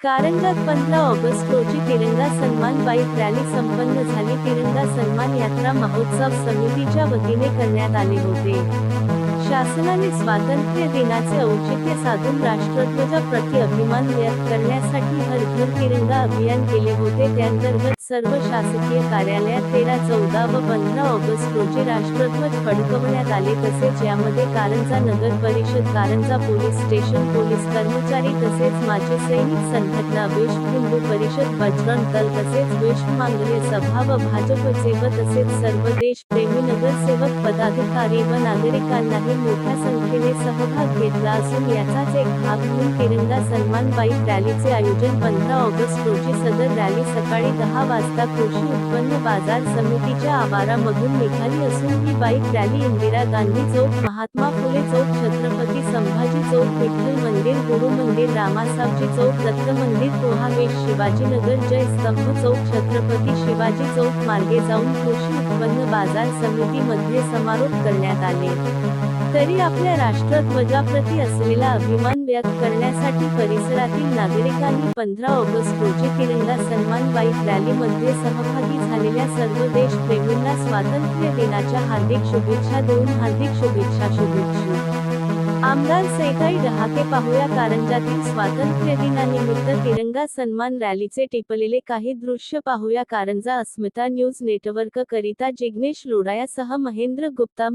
कारंजात 15 August रोजी तिरंगा सन्मान बाईक रॅली संपन्न झाली. तिरंगा सन्मान यात्रा महोत्सव समितीच्या वतीने करण्यात आले होते. शासनाने स्वातंत्र्य दिनाचे औचित्य साधून राष्ट्रध्वजाप्रती अभिमान व्यक्त करण्यासाठी हर घर तिरंगा अभियान केले होते. त्याअंतर्गत सर्व शासकीय कार्यालयात 13, 14 व 15 ऑगस्ट रोजी राष्ट्रध्वज फडकवण्यात आले. तसेच यामध्ये कारंजा नगर परिषद, कारंजा पोलीस स्टेशन, पोलीस कर्मचारी तसेच माजी सैनिक संघटना, विश्व हिंदू परिषद, बजरंग दल तसेच विश्व मांगल्य सभा व भाजपचे व तसेच सर्व देशप्रेमी नगरसेवक, पदाधिकारी व नागरिकांनाही मोठ्या संख्येने सहभाग घेतला असून याचाच एक भाग म्हणून तिरंगा सन्मान बाईक रॅलीचे आयोजन 15 ऑगस्ट रोजी सदर रॅली सकाळी 10 वाजता कृषी उत्पन्न बाजार समितीच्या आवारामधून निघाली असून ही बाईक रॅली इंदिरा गांधी चौक, महात्मा फुले चौक, छत्रपती संभाजी चौक, विठ्ठल मंदिर, गुरु मंदिर, रामासाबजी चौक, दत्त मंदिर, पोहावेश, शिवाजीनगर, जय स्तंभ चौक, छत्रपती शिवाजी चौक मार्गे जाऊन कृषी उत्पन्न बाजार समितीमध्ये समारोप करण्यात आले. तरी आपल्या राष्ट्रध्वजाप्रती असलेला अभिमान व्यक्त करण्यासाठी परिसरातील नागरिकांनी 15 ऑगस्ट रोजी तिरंगा सन्मान बाईक रॅलीमध्ये सहभागी झालेल्या सर्व देशप्रेमींना स्वातंत्र्य दिनाच्या हार्दिक शुभेच्छा देऊन हार्दिक शुभेच्छा. आमदार सईताई डहाके पाहूया कारंजातील स्वातंत्र्य दिनानिमित्त तिरंगा सन्मान रॅलीचे टिपलेले काही दृश्य पाहूया. कारंजा अस्मिता न्यूज नेटवर्क करिता जिग्नेश लोढायासह महेंद्र गुप्ता.